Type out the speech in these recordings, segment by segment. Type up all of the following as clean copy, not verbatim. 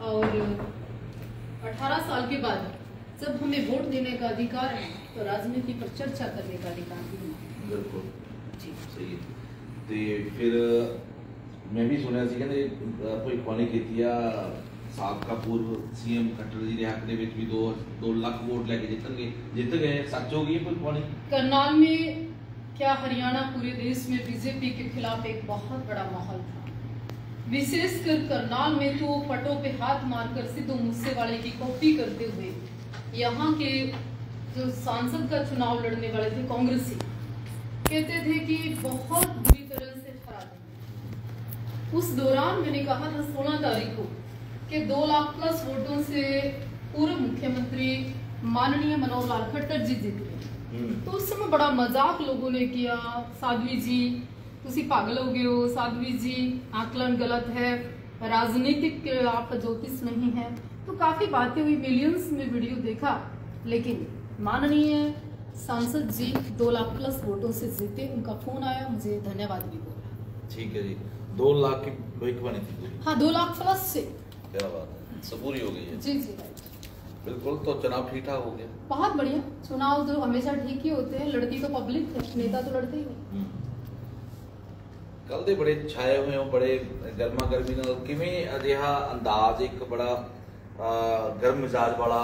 और 18 साल के बाद जब हमें वोट देने का अधिकार है तो राजनीति पर चर्चा करने का अधिकार भी है। बिल्कुल जी सही है। ਤੇ ਫਿਰ मैं भी सुनिया ਸੀ ਕਹਿੰਦੇ ਭਵਿੱਖਬਾਣੀ ਕੀਤੀ ਆ ਸਾਬਕਾ पूर्व सीएम खट्टर जी ਦੇ ਹੱਕ ਦੇ ਵਿੱਚ ਵੀ 2 ਲੱਖ वोट लेके ਜਿੱਤ ਗਏ सच हो गई ਭਵਿੱਖਬਾਣੀ। करनाल में क्या हरियाणा पूरे देश में बीजेपी के खिलाफ एक बहुत बड़ा माहौल था। विशेषकर करनाल में तो पटों पे हाथ मारकर सिद्धू मूसेवाले की कॉपी करते हुए यहाँ के जो सांसद का चुनाव लड़ने वाले थे कांग्रेसी कहते थे कि बहुत बुरी तरह से हरा देंगे। उस दौरान मैंने कहा था 16 तारीख को कि 2 लाख प्लस वोटों से पूर्व मुख्यमंत्री माननीय मनोहर लाल खट्टर जी जीत गए। तो उस समय बड़ा मजाक लोगों ने किया, साध्वी जी तुसी पागल हो गए हो, साध्वी जी आकलन गलत है, राजनीतिक आप ज्योतिष नहीं है। तो काफी बातें हुई, मिलियंस में वीडियो देखा, लेकिन माननीय सांसद जी 2 लाख प्लस वोटों से जीते। उनका फोन आया, मुझे धन्यवाद भी बोला। ठीक है जी, 2 लाख की भविष्यवाणी थी। हाँ 2 लाख प्लस से। क्या बात है, सब पूरी हो गई है। जी जी राइट बिल्कुल। तो चुनाव ठीक ठाक हो गया। बहुत बढ़िया। चुनाव तो हमेशा ठीक ही होते हैं, लड़ती तो पब्लिक है, नेता तो लड़ते ही नहीं। कल दे बड़े छाए हुए हो, बड़े गर्मा गर्मी नाल किवें अजिहा अंदाज, एक बड़ा गर्म मिजाज वाला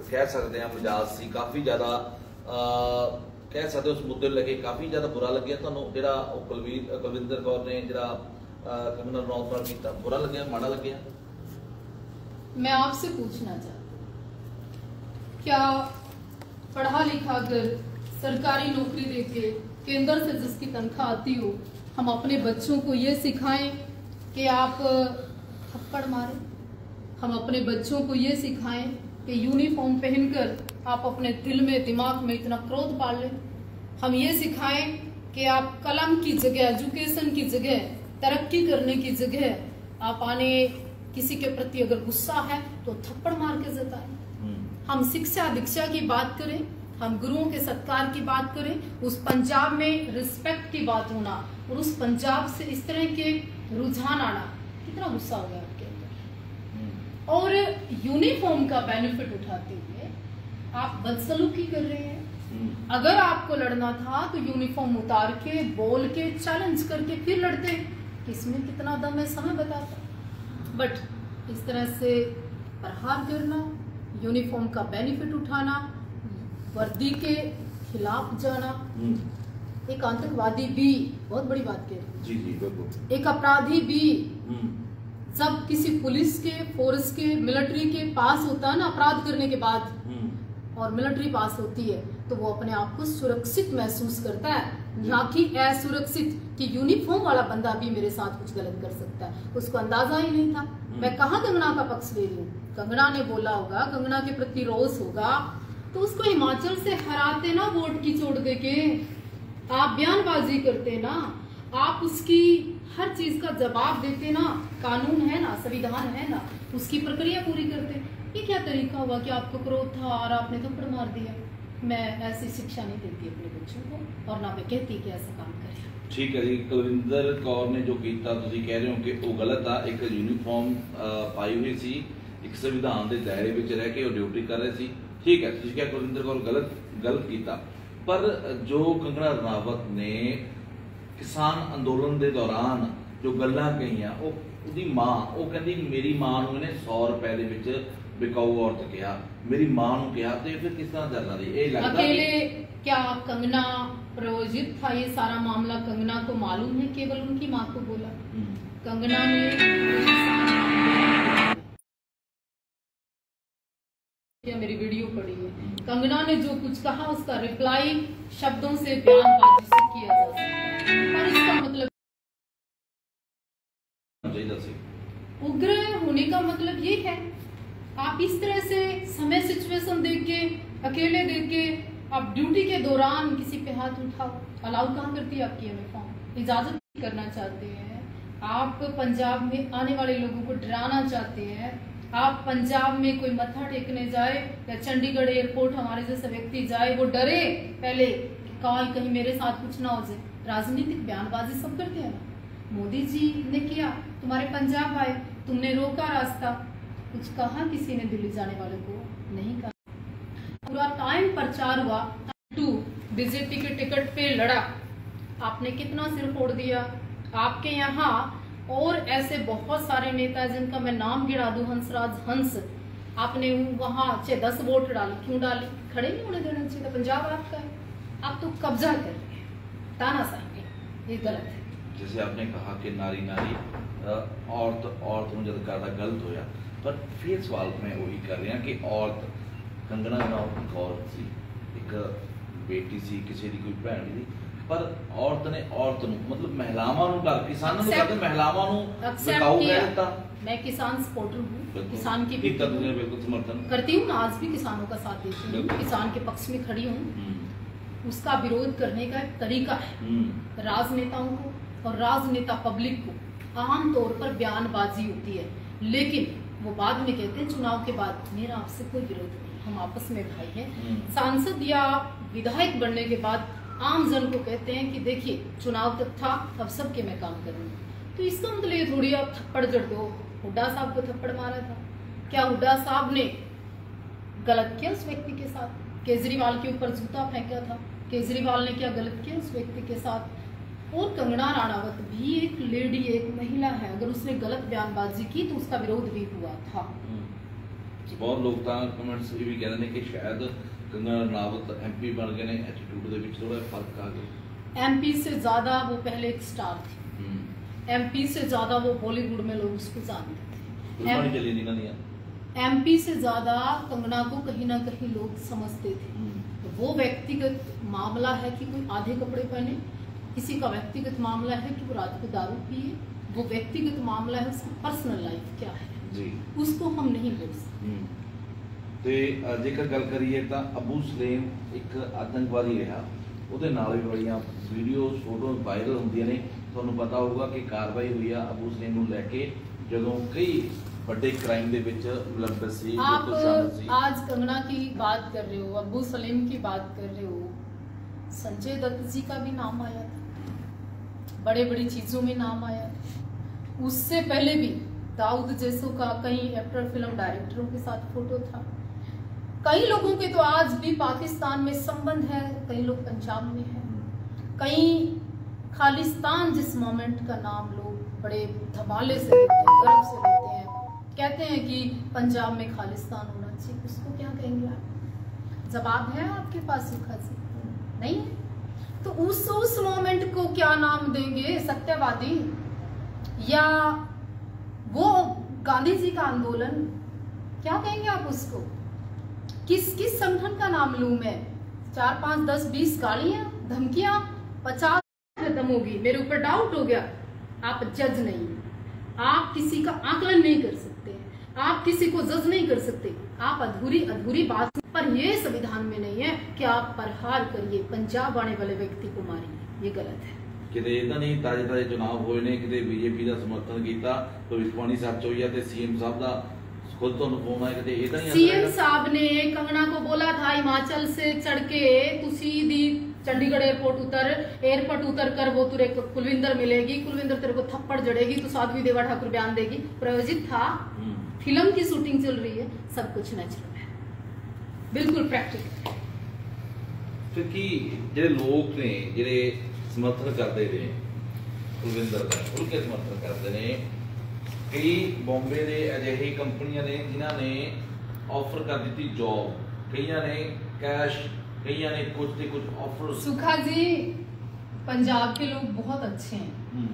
कह सकते हैं मिजाज सी, काफी ज्यादा कह सकते उस मुद्दे लगे काफी ज्यादा बुरा लगे तुहानू जिहड़ा कुलविंदर कौर ने जिहड़ा कंगना रनौत नाल कीता, बुरा लगे माड़ा लगे? मैं आपसे पूछना चाहती, क्या पढ़ा लिखा कर सरकारी नौकरी देके केंद्र से जिसकी तनख्वाह आती हो, हम अपने बच्चों को ये सिखाएं कि आप थप्पड़ मारें? हम अपने बच्चों को ये सिखाएं कि यूनिफॉर्म पहनकर आप अपने दिल में दिमाग में इतना क्रोध पाल लें? हम ये सिखाएं कि आप कलम की जगह, एजुकेशन की जगह, तरक्की करने की जगह आप आने किसी के प्रति अगर गुस्सा है तो थप्पड़ मार के जताएं? हम शिक्षा दीक्षा की बात करें, हम गुरुओं के सत्कार की बात करें, उस पंजाब में रिस्पेक्ट की बात होना और उस पंजाब से इस तरह के रुझान आना, कितना गुस्सा हो गया आपके अंदर। और यूनिफॉर्म का बेनिफिट उठाते हुए आप बदसलूकी कर रहे हैं। अगर आपको लड़ना था तो यूनिफॉर्म उतार के, बोल के, चैलेंज करके फिर लड़ते। किसमें कितना दम है समय बताता। बट इस तरह से प्रहार करना, यूनिफॉर्म का बेनिफिट उठाना, वर्दी के खिलाफ जाना, एक आतंकवादी भी, बहुत बड़ी बात कह रही, जी जी बिल्कुल, एक अपराधी भी जब किसी पुलिस के, फोर्स के, मिलिट्री के पास होता है ना अपराध करने के बाद, और मिलिट्री पास होती है तो वो अपने आप को सुरक्षित महसूस करता है, ना कि असुरक्षित कि यूनिफॉर्म वाला बंदा भी मेरे साथ कुछ गलत कर सकता है। उसको अंदाजा ही नहीं था। मैं कहाँ कंगना का पक्ष ले रही हूँ, कंगना ने बोला होगा, कंगना के प्रति रोष होगा, तो उसको हिमाचल से हराते ना वोट की चोट देके। आप बयानबाजी करते ना, आप उसकी हर चीज का जवाब देते ना, कानून है ना, संविधान है ना, उसकी प्रक्रिया पूरी करते। ये क्या तरीका हुआ कि आपको क्रोध था और आपने थप्पड़ मार दिया? मैं ऐसी शिक्षा नहीं देती अपने बच्चों को, और ना मैं कहती कि ऐसा काम करें। ठीक है जी, कुलविंदर कौर ने जो किया तुसीं कह रहे हो कि वो गलत आ। एक यूनीफॉर्म पाई हुई सी, एक संविधान के दायरे में रह के वो ड्यूटी कर रहे सी। ठीक है, तुसीं कहा कुलविंदर कौर गलत किया, पर जो कंगना रनावत ने किसान अंदोलन के दौरान जो गल्लां कहियां, ਉਹਦੀ मां वो कहती मेरी मां ਨੂੰ ਇਹਨੇ 100 रुपए ਦੇ ਵਿੱਚ बिकाऊ औरत कहा, मेरी मां ਨੂੰ कहा, तो फिर किस तरह चलना रही? ये लगता अकेले क्या कंगना प्रयोजित था ये सारा मामला? कंगना को मालूम है, केवल उनकी मां को बोला। कंगना ने मेरी वीडियो पड़ी है, कंगना ने जो कुछ कहा उसका रिप्लाई शब्दों से, बयानबाजी से किया जा सकता है। और इसका मतलब उग्र होने का मतलब ये है, आप इस तरह से समय सिचुएशन देख के, अकेले देख के आप ड्यूटी के दौरान किसी पे हाथ उठाओ, अलाउ कहाँ करती है आपकी यूनिफॉर्म? इजाजत करना चाहते हैं आप? पंजाब में आने वाले लोगों को डराना चाहते हैं आप? पंजाब में कोई मत्था टेकने जाए या चंडीगढ़ एयरपोर्ट हमारे जैसे व्यक्ति जाए, वो डरे पहले कहीं मेरे साथ कुछ ना हो जाए। राजनीतिक बयानबाजी सब करते हैं ना। मोदी जी ने किया, तुम्हारे पंजाब आए, तुमने रोका रास्ता, कुछ कहा किसी ने दिल्ली जाने वाले को? नहीं कहा। पूरा टाइम प्रचार हुआ, टू बीजेपी के टिकट पे लड़ा, आपने कितना सिर फोड़ दिया। आपके यहाँ और ऐसे बहुत सारे नेता जिनका मैं नाम गिरा दूं, हंसराज हंस, आपने वहां 10 वोट डाले, क्यों डाले? खड़े नहीं होने देना चाहिए था, पंजाब आपका है, आप तो कब्जा कर रहे हैं, तानाशाही, ये गलत है। जैसे आपने कहा कि नारी नारी औरत ਨੂੰ जद करता गलत होया, पर फिर सवाल मैं वही कर रहा कि औरत कंगना रणावत एक औरत सी, एक बेटी सी, किसी की कोई भैन नहीं, पर औरत ने औरत नूं मतलब महिलावां नूं कर किसानां नूं करके महिलावां नूं बिकाऊ कह दिता। मैं किसान सपोर्टर हूँ, किसान की बिल्कुल समर्थन करती हूँ, आज भी किसानों का साथ देती हूँ, किसान के पक्ष में खड़ी हूँ। उसका विरोध करने का एक तरीका है, राजनेताओं को और राजनेता पब्लिक को आम तौर पर बयानबाजी होती है, लेकिन वो बाद में कहते हैं चुनाव के बाद मेरा आपसे कोई विरोध नहीं, हम आपस में भाई हैं। सांसद या विधायक बनने के बाद आम जन को कहते हैं कि देखिए चुनाव तक था, अब सबके मैं काम करूंगा। तो इसका मतलब ये थोड़ी आप थप्पड़ जड़ दो। हुड्डा साहब को थप्पड़ मारा था, क्या हुड्डा साहब ने गलत किया उस व्यक्ति के साथ? केजरीवाल के ऊपर जूता फेंका था, केजरीवाल ने क्या गलत किया उस व्यक्ति के साथ? और कंगना राणावत भी एक लेडी, एक महिला है, अगर उसने गलत बयानबाजी की तो उसका विरोध भी हुआ था। बहुत लोग कमेंट्स ये भी कहते हैं कि शायद कंगना राणावत एमपी बन गए ने, एटीट्यूड दे विच थोड़ा फर्क आ गया। एमपी से ज्यादा वो पहले एक स्टार थी, एमपी से ज्यादा वो बॉलीवुड में लोग उसको जानते थे, एमपी से ज्यादा कंगना को कहीं ना कहीं लोग समझते थे। तो वो व्यक्तिगत मामला है कि कोई आधे कपड़े पहने, किसी का व्यक्तिगत मामला है कि वो रात को दारू पिए, वो व्यक्तिगत मामला है, उसकी पर्सनल लाइफ क्या है जी, उसको हम नहीं बोल सकते। ਤੇ ਜੇਕਰ ਗੱਲ ਕਰੀਏ ਤਾਂ ਅਬੂ ਸਲੇਮ ਇੱਕ ਆਤੰਕਵਾਦੀ ਰਿਹਾ, ਉਹਦੇ ਨਾਲ ਵੀ ਬੜੀਆਂ ਵੀਡੀਓਜ਼ ਫੋਟੋਜ਼ ਵਾਇਰਲ ਹੁੰਦੀਆਂ ਨੇ। ਤੁਹਾਨੂੰ ਪਤਾ ਹੋਊਗਾ ਕਿ ਕਾਰਵਾਈ ਹੋਈ ਆ ਅਬੂ ਸਲੇਮ ਨੂੰ ਲੈ ਕੇ, ਜਦੋਂ ਕਈ बड़े क्राइम दे विच मुलव्वस सी। आप आज कंगना की बात कर रहे हो, अबू सलीम की बात कर रहे हो, संजय दत्त जी का भी नाम आया था, बड़े बड़ी चीजों में नाम आया था। उससे पहले भी दाऊद जैसों का कई एक्टर फिल्म डायरेक्टरों के साथ फोटो था। कई लोगों के तो आज भी पाकिस्तान में संबंध है, कई लोग पंजाब में है, कई खालिस्तान जिस मोमेंट का नाम लोग बड़े धमाले से लेते हैं, गर्व से लेते हैं, कहते हैं कि पंजाब में खालिस्तान होना चाहिए। उसको क्या कहेंगे आप? जवाब है आपके पास सुखा जी? नहीं है। तो उस मोमेंट को क्या नाम देंगे? सत्यवादी या वो गांधी जी का आंदोलन, क्या कहेंगे आप उसको? किस किस संगठन का नाम लूं मैं? 4 5 10 20 गालियां, धमकियां, 50 खत्म होगी। मेरे ऊपर डाउट हो गया, आप जज नहीं, आप किसी का आकलन नहीं कर सकते, आप किसी को जज नहीं कर सकते। आप अधूरी बात, पर ये संविधान में नहीं है कि आप प्रहार करिए, पंजाब आने वाले व्यक्ति को मारिए, ये गलत है। किते इदां नहीं ताजे चुनाव होए ने, किते बीजेपी का समर्थन किया, भविष्यवाणी सच हुई है, ते सीएम साहब का खुद तो फोन आया, किते इदां नहीं। सीएम साहब ने कंगना को बोला था हिमाचल से चढ़ के तू सीधी चंडीगढ़ एयरपोर्ट उतर कर वो तुरे कुलविंदर मिलेगी, कुलविंदर तेरे को थप्पड़ जड़ेगी, तो साध्वी देवा ठाकुर बयान देगी। प्रायोजित था, फिल्म की शूटिंग चल रही है, सब कुछ नेचुरल है, बिल्कुल प्रैक्टिकल है। फिर की ਜਿਹੜੇ ਲੋਕ ਨੇ ਜਿਹੜੇ ਸਮਰਥਨ ਕਰਦੇ ਨੇ ਕੁਲਵਿੰਦਰ ਦਾ, ਉਨਕੇ ਸਮਰਥਨ ਕਰਦੇ ਨੇ ਕਈ ਬੰਬੇ ਦੇ ਅਜਿਹੇ ਕੰਪਨੀਆਂ ਨੇ ਜਿਨ੍ਹਾਂ ਨੇ ਆਫਰ ਕਰ ਦਿੱਤੀ ਜੌਬ, ਕਈਆਂ ਨੇ ਕੈਸ਼, कईया ने कुछ ऑफर। सुखा जी, पंजाब के लोग बहुत अच्छे हैं,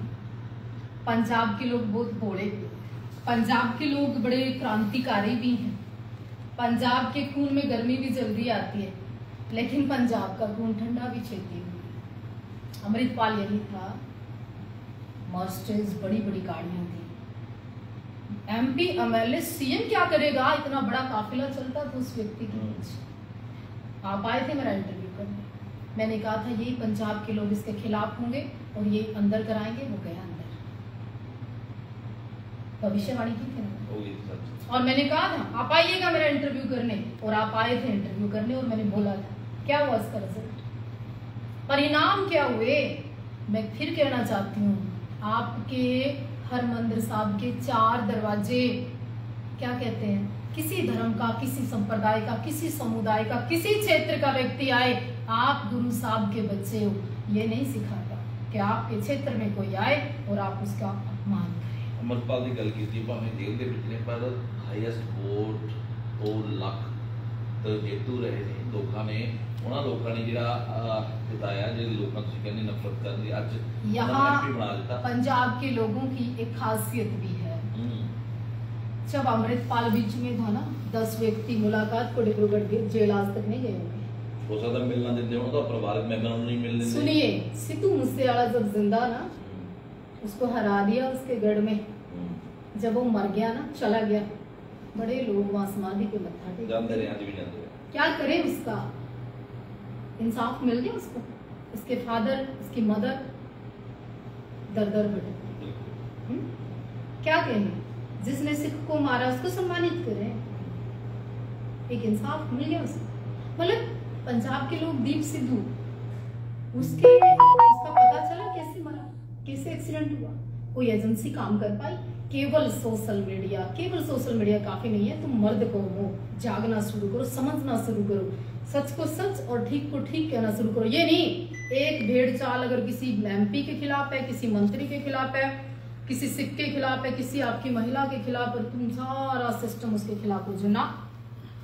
पंजाब के लोग बहुत भोले, पंजाब के लोग बड़े क्रांतिकारी भी हैं, पंजाब के खून में गर्मी भी जल्दी आती है, लेकिन पंजाब का खून ठंडा भी छेती है। अमृतपाल यही था, मर्सिडीज बड़ी बड़ी गाड़ियां थी, एमपी एमएलए सीएम क्या करेगा, इतना बड़ा काफिला चलता था उस व्यक्ति के पीछे। आप आए थे मेरा इंटरव्यू करने, मैंने कहा था यही पंजाब के लोग इसके खिलाफ होंगे और ये अंदर कराएंगे, वो गया अंदर, भविष्यवाणी की थी ना। और मैंने कहा था आप आइएगा मेरा इंटरव्यू करने, और आप आए थे इंटरव्यू करने, और मैंने बोला था क्या हुआ इसका रिजल्ट, परिणाम क्या हुए। मैं फिर कहना चाहती हूँ, आपके हरमंदिर साहब के 4 दरवाजे क्या कहते हैं, किसी धर्म का, किसी संप्रदाय का, किसी समुदाय का, किसी क्षेत्र का व्यक्ति आए, आप गुरु साहब के बच्चे हो, ये नहीं सिखाता कि आपके क्षेत्र में कोई आए और आप उसका अपमान करें। अमरपाल की गल की भावें जेल के पिछले पर हाईएस्ट वोट और लख तो जेतू रहे ने लोगों ने, उन्होंने लोगों ने जिहड़ा जिताया, जिहड़े लोगों तुसीं कहंदे नफरत करदे, अज यहाँ बना दिता। पंजाब के लोगों की एक खासियत भी है, जब अमृतपाल बीच में था ना, 10 व्यक्ति मुलाकात को डिब्रूगढ़ के जेल आज तक नहीं गए होंगे, हो सकता मिलना देते हो तो परिवारक मेंबर नहीं मिलने देते। सुनिए, सिद्धू मूसेवाला जब जिंदा ना, उसको हरा दिया उसके गढ़ में, जब वो मर गया ना, चला गया, बड़े लोग वहां समाधि पे मत्था टेक जानते रहे, आज भी जानते रहे। क्या करे, उसका इंसाफ मिल गया उसको, उसके फादर, उसकी मदर दर दर भटक। क्या कहें, जिसने सिख को मारा उसको सम्मानित करें, एक इंसाफ मिल गया उसको। मतलब पंजाब के लोग, दीप सिद्धू, उसका पता चला कैसे मरा, कैसे एक्सीडेंट हुआ, कोई एजेंसी काम कर पाई? केवल सोशल मीडिया काफी नहीं है, तुम मर्द को हो, जागना शुरू करो, समझना शुरू करो, सच को सच और ठीक को ठीक कहना शुरू करो। ये नहीं एक भेड़ चाल अगर किसी एमपी के खिलाफ है, किसी मंत्री के खिलाफ है, किसी सिख के खिलाफ है, किसी आपकी महिला के खिलाफ, और तुम सारा सिस्टम उसके खिलाफ हो, जो ना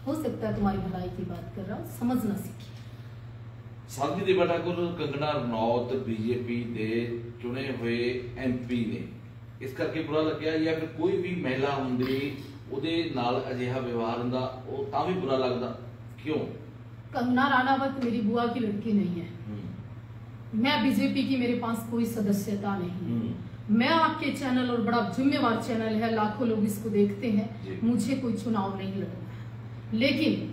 हो सकता है तुम्हारी भलाई की बात कर रहा हूँ, समझना सीखिए। साधी देवा ठाकुर कंगना रनौत बीजेपी के चुने हुए एमपी ने, इस करके बुरा लग्या, या फिर कोई भी महिला होंदी उहदे नाल अजिहा व्यवहार हुंदा वो तां भी बुरा लगदा, क्यों? कंगना राणावत मेरी बुआ की लड़की नहीं है, मैं बीजेपी की, मेरे पास कोई सदस्यता नहीं, मैं आपके चैनल, और बड़ा जिम्मेवार चैनल है, लाखों लोग इसको देखते हैं, मुझे कोई चुनाव नहीं लड़ना है, लेकिन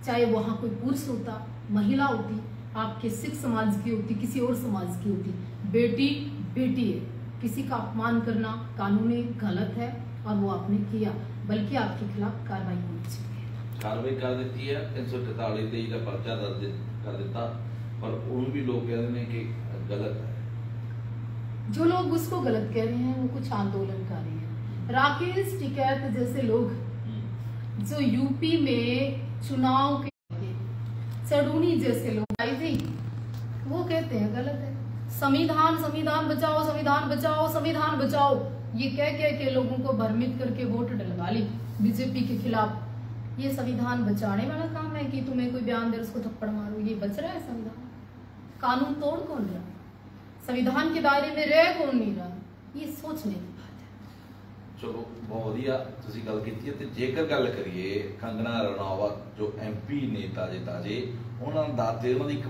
चाहे वहां कोई पुरुष होता, महिला होती, आपके सिख समाज की होती, किसी और समाज की होती, बेटी बेटी है, किसी का अपमान करना कानूनी गलत है और वो आपने किया, बल्कि आपके खिलाफ कार्रवाई होनी चाहिए। कार्रवाई कर देती है, 343 का पर्चा दर्ज कर दिता, पर उन भी लोग कह रहे हैं कि गलत है। जो लोग उसको गलत कह रहे हैं वो कुछ आंदोलनकारी हैं। राकेश टिकैत जैसे लोग जो यूपी में चुनाव के, सडूनी जैसे लोग आई थी, वो कहते हैं गलत है, संविधान संविधान बचाओ, संविधान बचाओ, संविधान बचाओ, ये कह के लोगों को भ्रमित करके वोट डलवा ली बीजेपी के खिलाफ। ये संविधान बचाने वाला काम है कि तुम्हें कोई बयान दे उसको थप्पड़ मारो, ये बच रहा है संविधान? कानून तोड़ कौन रहा, संविधान के दायरे में रह कौन नहीं रहा, ये सोचने की बात है। चलो बहुत वधिया तुसी गल कीती है। ते जेकर गल करिए कंगना रनौत जो एमपी ने ताजे उन्होंने दाते उन्होंने एक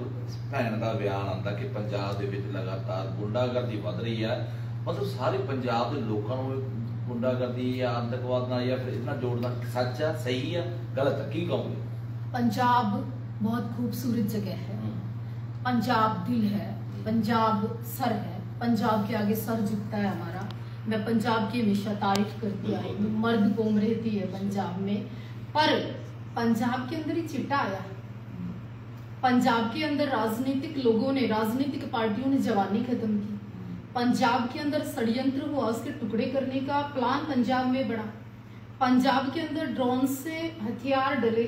भैन का बयान आता कि पंजाब दे विच लगातार गुंडागर्दी वध रही है, मतलब सारे पंजाब के लोगों को गुंडागर्दी या आतंकवाद नाल या फिर इतना जोड़ना सच है, सही है, गलत है, की कहोगे? पंजाब बहुत खूबसूरत जगह है, पंजाब दिल है, पंजाब सर है, पंजाब के आगे सर झुकता है हमारा। मैं पंजाब की हमेशा तारीफ करती आई हूँ, मर्द कौम रहती है पंजाब में, पर पंजाब के अंदर ही चिट्टा आया, पंजाब के अंदर राजनीतिक लोगों ने, राजनीतिक पार्टियों ने जवानी खत्म की, पंजाब के अंदर षड्यंत्र हुआ, उसके टुकड़े करने का प्लान पंजाब में बढ़ा, पंजाब के अंदर ड्रोन से हथियार डले,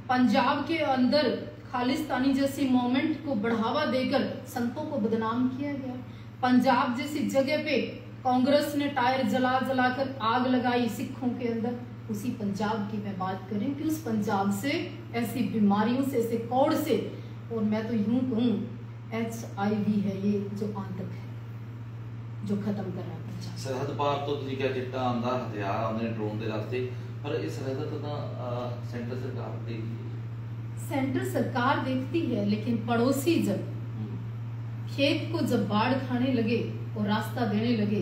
पंजाब के अंदर खालिस्तानी जैसी मूवमेंट को बढ़ावा देकर संतों को बदनाम किया गया, पंजाब जैसी जगह पे कांग्रेस ने टायर जला जलाकर आग लगाई सिखों के अंदर। उसी पंजाब की मैं बात करें कि उस पंजाब से, ऐसी बीमारियों से, ऐसे कौड़ से, और मैं तो यूं कहूं HIV है ये जो आतंक है जो खत्म कर रहा है पंजाब। सरहद पार तो तुसी क्या चिट्टा आंदा, हथियार आंदे ने ड्रोन दे रास्ते, पर इस सरहद तो सेंटर सरकार देखती है, सेंटर सरकार देखती है, लेकिन पड़ोसी जब खेत को जब बाढ़ खाने लगे और रास्ता देने लगे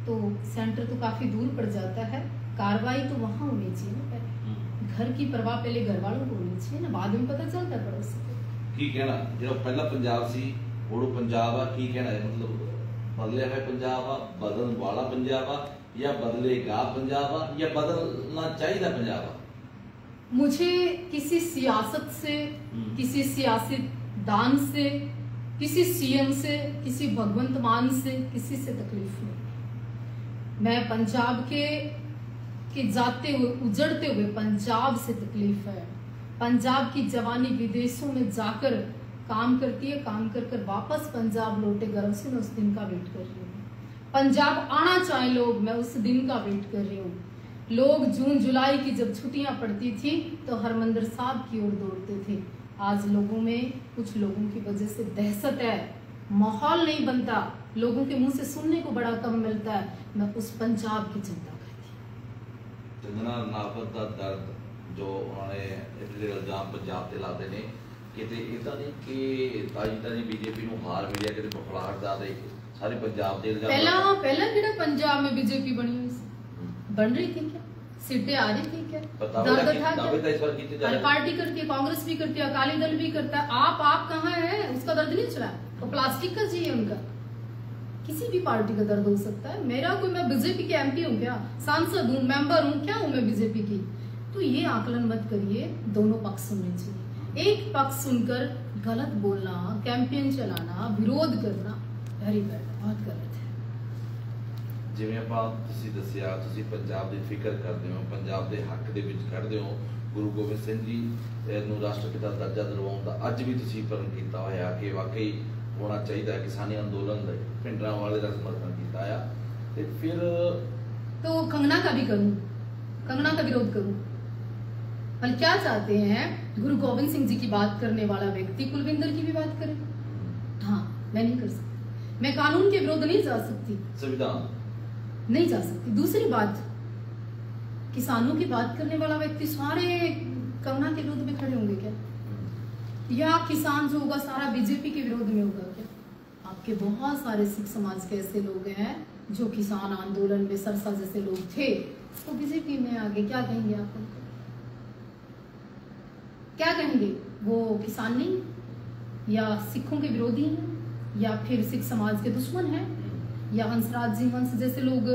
तो सेंटर तो काफी दूर पड़ जाता है। कार्रवाई तो वहां होनी चाहिए ना, पहले घर की परवाह पहले घर वालों को होनी चाहिए ना, बाद में पता चलता है पड़ोसी को। की कहना जो पहला पंजाब सी वो पंजाब आ, की कहना है, मतलब बदलिया है पंजाब आ, बदलने वाला पंजाब आ, या बदलेगा पंजाब आ, या बदलना चाहिए पंजाब आ? मुझे किसी सियासत से, किसी सियासतदान से, किसी सीएम से, किसी भगवंत मान से, किसी से तकलीफ नहीं। मैं पंजाब के कि जाते हुए उजड़ते हुए पंजाब से तकलीफ है। पंजाब की जवानी विदेशों में जाकर काम करती है, काम कर कर वापस पंजाब लौटे गर्व से, मैं उस दिन का वेट कर रही हूँ। पंजाब आना चाहे लोग, मैं उस दिन का वेट कर रही हूँ। लोग जून जुलाई की जब छुट्टियां पड़ती थी तो हरमंदिर साहब की ओर दौड़ते थे। आज लोगों में कुछ लोगों की वजह से दहशत है, माहौल नहीं बनता, लोगों के मुंह से सुनने को बड़ा कम मिलता है। मैं उस पंजाब की चिंता करती हूँ। चंदना रनावत का दर्द जो उन्होंने इतने इल्जाम पंजाब से लाते ने किते इदा नहीं कि ताजी बीजेपी ਨੂੰ हार मिलिया कि बखलाहट ज्यादा सारे पंजाब ਦੇ इल्जाम पहला ਜਿਹੜਾ पंजाब में बीजेपी बनी हुई थी, बन रही थी क्या, सीटें आ रही थी क्या, दर्द था क्या? हर पार्टी करती है, कांग्रेस भी करती है, अकाली दल भी करता है। आप कहाँ है, उसका दर्द नहीं चला, वो प्लास्टिक का चाहिए उनका। किसी भी पार्टी का दर्द हो सकता है। मेरा कोई, मैं बीजेपी के एमपी हूँ क्या, सांसद हूँ, मेंबर हूँ, क्या हूँ मैं बीजेपी की? तो ये आकलन मत करिए, दोनों पक्ष सुनने चाहिए। एक पक्ष सुनकर गलत बोलना, कैंपेन चलाना, विरोध करना वेरी बैड, बहुत गलत है। ਜਿਵੇਂ ਆਪਾਂ ਤੁਸੀਂ ਦੱਸਿਆ, ਤੁਸੀਂ ਪੰਜਾਬ ਦੀ ਫਿਕਰ ਕਰਦੇ ਹੋ, ਪੰਜਾਬ ਦੇ ਹੱਕ ਦੇ ਵਿੱਚ ਖੜਦੇ ਹੋ, ਗੁਰੂ ਗੋਬਿੰਦ ਸਿੰਘ ਜੀ ਨੂੰ ਰਾਸ਼ਟਰਪਿਤਾ ਦਾ ਦਰਜਾ ਦਿਲਵਾਉਣ ਦਾ ਅੱਜ ਵੀ ਤੁਸੀਂ ਪ੍ਰਣ ਕੀਤਾ ਹੋਇਆ ਕਿ ਵਾਕਈ ਹੋਣਾ ਚਾਹੀਦਾ ਹੈ। ਕਿਸਾਨੀ ਅੰਦੋਲਨ ਦੇ ਪਿੰਡਰਾਂ ਵਾਲੇ ਦਾ ਸਮਰਥਨ ਕੀਤਾ ਆ ਤੇ ਫਿਰ तो कंगना का भी करूं, कंगना का विरोध करूं। पर क्या चाहते हैं, गुरु गोविंद सिंह जी की बात करने वाला व्यक्ति कुलविंदर की भी बात करे? हाँ, मैं नहीं कर सकती, मैं कानून के विरोध नहीं जा सकती, संविधान नहीं जा सकती। दूसरी बात, किसानों की बात करने वाला व्यक्ति सारे कंगना के विरोध में खड़े होंगे क्या? या किसान जो होगा सारा बीजेपी के विरोध में होगा क्या? आपके बहुत सारे सिख समाज के ऐसे लोग हैं जो किसान आंदोलन में सरसा जैसे लोग थे, तो बीजेपी में आगे क्या कहेंगे आप उनको? क्या कहेंगे? वो किसान नहीं, या सिखों के विरोधी हैं, या फिर सिख समाज के दुश्मन हैं, या हंसराज जी हंस जैसे लोग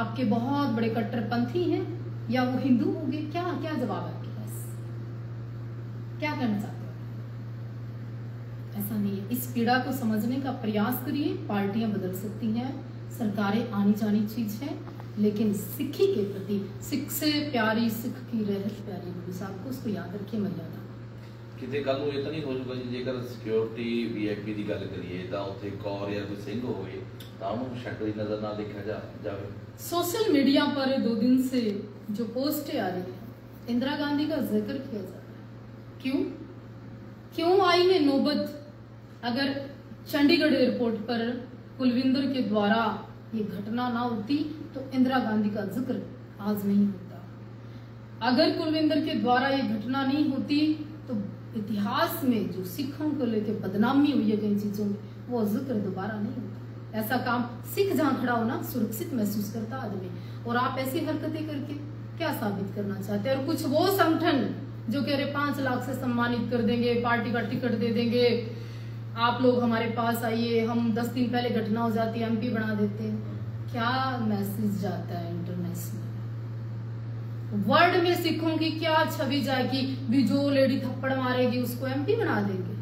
आपके बहुत बड़े कट्टरपंथी हैं, या वो हिंदू होंगे? क्या क्या जवाब है आपके पास? क्या करना चाहते हो? ऐसा नहीं है। इस पीड़ा को समझने का प्रयास करिए। पार्टियां बदल सकती हैं, सरकारें आनी जानी चीज है, लेकिन सिक्खी के प्रति, सिख से प्यारी सिख की रहत प्यारी, गुरु साहब को उसको याद रखिए, मर्यादा। ਕਿਤੇ ਕੱਲ ਨੂੰ ਇਹ ਤਾਂ ਨਹੀਂ ਹੋ ਜਾਊਗਾ ਜੀ ਜੇਕਰ ਸਿਕਿਉਰਿਟੀ ਵੀਆਈਪੀ ਦੀ ਗੱਲ ਕਰੀਏ ਤਾਂ ਉੱਥੇ ਕੌਰ ਜਾਂ ਕੋਈ ਸਿੰਘ ਹੋਵੇ ਤਾਂ ਉਹਨੂੰ ਸ਼ਕਲੀ ਨਜ਼ਰ ਨਾਲ देखा जावे। सोशल मीडिया पर 2 दिन से जो पोस्टें आ रही है, इंदिरा गांधी का जिक्र किया जा रहा है। क्यों क्यों आई है नौबत? अगर चंडीगढ़ एयरपोर्ट पर कुलविंदर के द्वारा ये घटना ना होती तो इंदिरा गांधी का जिक्र आज नहीं होता। अगर कुलविंदर के द्वारा ये घटना नहीं होती तो इतिहास में जो सिखों को लेकर बदनामी हुई है कई चीजों में, वो जिक्र दोबारा नहीं होता। ऐसा काम सिख जहां खड़ा हो ना, सुरक्षित महसूस करता आदमी। और आप ऐसी हरकतें करके क्या साबित करना चाहते हैं? और कुछ वो संगठन जो कह रहे 5 लाख से सम्मानित कर देंगे, पार्टी का टिकट दे देंगे, आप लोग हमारे पास आइए, हम 10 दिन पहले घटना हो जाती है एमपी बना देते हैं। क्या मैसेज जाता है इंटरनेशनल वर्ल्ड में? सिखों की क्या छवि जाएगी? भी जो लेडी थप्पड़ मारेगी उसको एमपी बना देंगे,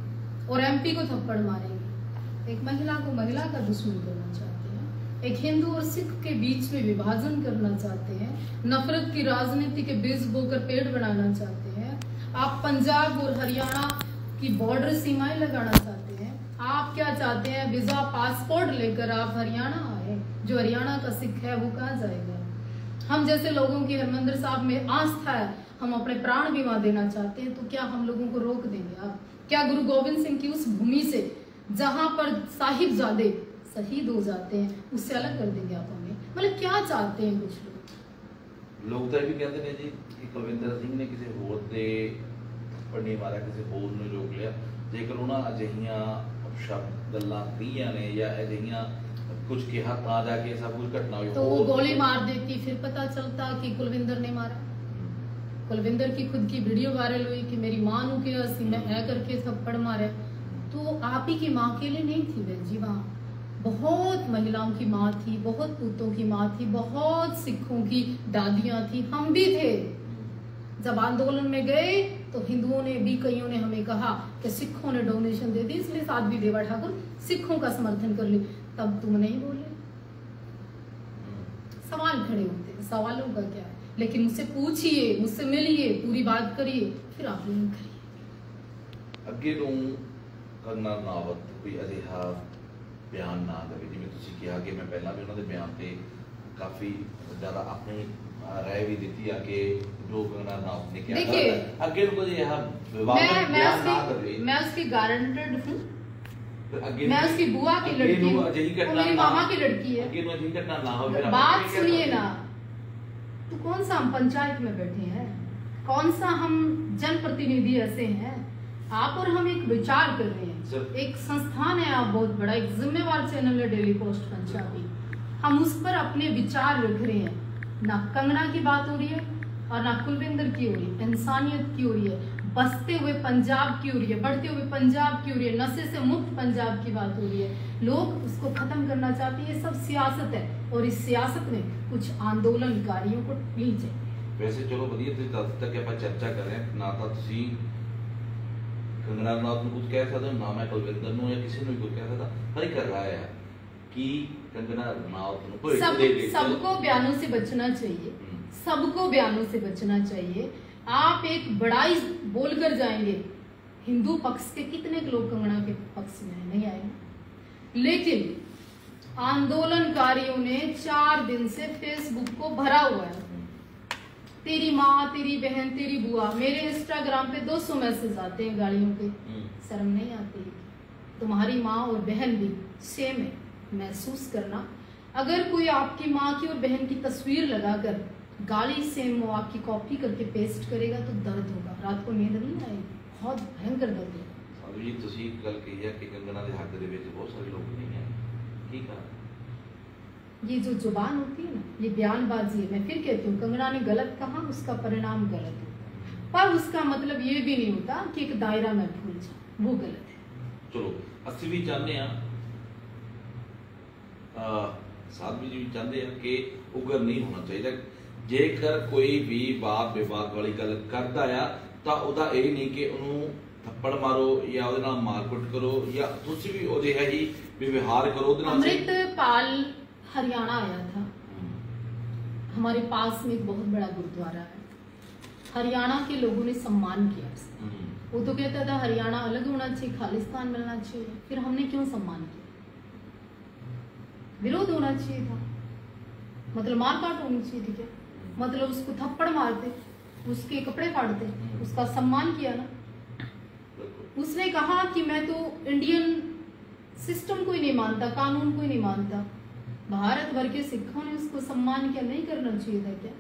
और एमपी को थप्पड़ मारेंगे। एक महिला को महिला का दुश्मन करना चाहते हैं, एक हिंदू और सिख के बीच में विभाजन करना चाहते हैं, नफरत की राजनीति के बीज बोकर पेड़ बनाना चाहते हैं। आप पंजाब और हरियाणा की बॉर्डर सीमाएं लगाना चाहते हैं। आप क्या चाहते हैं? वीजा पासपोर्ट लेकर आप हरियाणा आए, जो हरियाणा का सिख है वो कहाँ जाएगा? हम जैसे लोगों की हरमंदिर साहब में आस्था है, हम अपने प्राण भी वहां देना चाहते हैं, तो क्या हम लोगों को रोक देंगे आप? क्या गुरु गोविंद सिंह की उस भूमि से जहां पर साहिबजादे शहीद हो जाते हैं उससे अलग कर देंगे आप हमें? मतलब क्या चाहते हैं कुछ लोग? तो ये भी कहते हैं जी कि कुलविंदर सिंह ने किसी होर दे थप्पड़ नहीं मारा, किसी होर ने रोक लिया। जेकर उन्हां अजिहियां अपशब्द गल्लां कहीआं ने या अजिहियां कुछ कहा ता जाके सब कुछ घटना हुई, तो वो गोली मार देती, फिर पता चलता कि कुलविंदर ने मारा। कुलविंदर की खुद की वीडियो वायरल हुई कि मेरी मां नु के हसी में है करके थप्पड़ मारे। तो आप ही की मां के लिए नहीं थी बहन जी, वहां बहुत महिलाओं की मां थी, बहुत पुतों की मां थी, बहुत सिखों की दादियां थी, हम भी थे। जब आंदोलन में गए तो हिंदुओं ने भी, कईयों ने हमें कहा कि सिखों ने डोनेशन दे दी इसलिए साध्वी देवा ठाकुर सिखों का समर्थन कर ली, तब तुम नहीं बोले। सवाल खड़े होते हैं, सवालों का क्या है? लेकिन मुझसे पूछिए, मुझसे मिलिए, पूरी बात करिए, फिर आप लिंक करिए। ਅੱਗੇ ਨੂੰ ਕੰਗਨਾ ਰਣਾਵਤ ਕੋਈ ਅਜਿਹਾ ਬਿਆਨ ਨਾ ਦੇਵੇ, ਜਿਵੇਂ ਤੁਸੀਂ ਕਿਹਾ ਕਿ ਮੈਂ ਪਹਿਲਾਂ ਵੀ ਉਹਨਾਂ ਦੇ ਬਿਆਨ ਤੇ ਕਾਫੀ ਜ਼ਿਆਦਾ ਆਪਣੀ ਰਾਏ ਵੀ ਦਿੱਤੀ ਆ ਕਿ ਜੋ ਕੰਗਨਾ ਰਣਾਵਤ ਨੇ ਕਿਹਾ देखिए, ਅੱਗੇ ਨੂੰ ਕੋਈ ਇਹ ਵਿਵਾਦਤ ਬਿਆਨ ਨਾ ਦੇਵੇ। मैं उसकी गारंटेड हूँ, ਅੱਗੇ मैं उसकी बुआ की लड़की हूँ, ਅਜਿਹੀ वो ਘਟਨਾ मेरी मामा की लड़की है। ਅੱਗੇ ਨੂੰ ਅਜਿਹੀ ਘਟਨਾ ना हो। फिर बात सुनिए ना, तो कौन सा हम पंचायत में बैठे हैं, कौन सा हम जनप्रतिनिधि ऐसे हैं? आप और हम एक विचार कर रहे हैं, एक संस्थान है, आप बहुत बड़ा, एक जिम्मेवार चैनल है डेली पोस्ट पंजाबी, हम उस पर अपने विचार रख रहे हैं। ना कंगना की बात हो रही है और ना कुलविंदर की हो रही है, इंसानियत की हो रही है, बसते हुए पंजाब की हो रही है, बढ़ते हुए पंजाब की हो रही है, नशे से मुक्त पंजाब की बात हो रही है। लोग उसको खत्म करना चाहते हैं, ये सब सियासत है और इस सियासत में कुछ आंदोलनकारियों को प्लीज है। ਵੈਸੇ ਚਲੋ ਵਧੀਆ ਤੁਸੀਂ ਦੱਸ ਦਿੱਤਾ ਕਿ ਆਪਾਂ ਚਰਚਾ ਕਰ ਰਹੇ ਹਾਂ, ਨਾ ਤਾਂ ਤੁਸੀਂ ਕੰਗਨਾ ਰਣਾਵਤ ਨੂੰ ਕੁਝ ਕਹਿ ਸਕਦੇ ਹੋ, ਨਾ ਮੈਂ ਕੁਲਵਿੰਦਰ ਨੂੰ ਜਾਂ ਕਿਸੇ ਨੂੰ ਵੀ ਕੁਝ ਕਹਿ ਸਕਦਾ, ਪਰ ਇੱਕ ਰਾਏ ਹੈ ਕਿ ਕੰਗਨਾ ਰਣਾਵਤ ਨੂੰ ਕੋਈ सबको बयानों से बचना चाहिए, सबको बयानों से बचना चाहिए। आप एक बड़ाई बोलकर जाएंगे, हिंदू पक्ष के कितने लोग कंगना के पक्ष में नहीं आएंगे, लेकिन आंदोलनकारियों ने 4 दिन से फेसबुक को भरा हुआ है, तेरी माँ, तेरी बहन, तेरी बुआ। मेरे इंस्टाग्राम पे 200 मैसेज आते हैं गालियों के। शर्म नहीं आती? तुम्हारी माँ और बहन भी सेम है, महसूस करना। अगर कोई आपकी माँ की और बहन की तस्वीर लगाकर गाली सेम वो आपकी कॉपी करके पेस्ट करेगा तो दर्द होगा, रात को नींद नहीं आएगी, बहुत भयंकर दर्द होगा। साधु जी ਤੁਸੀਂ ਇੱਕ ਗੱਲ ਕਹੀ ਹੈ ਕਿ ਕੰਗਨਾ ਦੇ ਹੱਕ ਦੇ ਵਿੱਚ ਬਹੁਤ ਸਾਰੇ ਲੋਕ ਨਹੀਂ ਹੈ, ਠੀਕ ਹੈ? ये जो जुबान होती है ना, ये बयानबाजी है। मैं फिर कहती हूँ, कंगना ने गलत कहा, उसका परिणाम गलत होता, पर उसका मतलब ये भी नहीं होता कि एक दायरा में भूल जाए, वो गलत है। चलो ਅਸੀਂ ਵੀ ਚਾਹੁੰਦੇ ਆ, ਸਾਧੂ ਜੀ ਵੀ ਚਾਹੁੰਦੇ ਆ ਕਿ ਉਗਰ ਨਹੀਂ ਹੋਣਾ ਚਾਹੀਦਾ। ਜੇਕਰ ਕੋਈ ਵੀ ਬਾਤ ਵਿਵਾਦ ਵਾਲੀ ਗੱਲ ਕਰਦਾ ਆ ਤਾਂ ਉਹਦਾ ਇਹ ਨਹੀਂ ਕਿ ਉਹਨੂੰ ਥੱਪੜ ਮਾਰੋ ਜਾਂ ਉਹਦੇ ਨਾਲ ਮਾਰਕੁੱਟ ਕਰੋ ਜਾਂ ਤੁਸੀਂ ਵੀ ਉਹਦੇ ਹੈ ਹੀ ਵਿਵਹਾਰ ਕਰੋ ਉਹਦੇ ਨਾਲ। अमृतपाल हरियाणा आया था, हमारे पास में एक बहुत बड़ा गुरुद्वारा है, हरियाणा के लोगों ने सम्मान किया उसका। वो तो कहता था हरियाणा अलग होना चाहिए, खालिस्तान मिलना चाहिए, फिर हमने क्यों सम्मान किया? विरोध होना चाहिए था, मतलब मार काट होनी चाहिए थी क्या? मतलब उसको थप्पड़ मारते, उसके कपड़े फाड़ते, उसका सम्मान किया ना। उसने कहा कि मैं तो इंडियन सिस्टम को ही नहीं मानता, कानून को ही नहीं मानता। भारत भर के सिखों ने उसको सम्मान किया, नहीं करना चाहिए था क्या?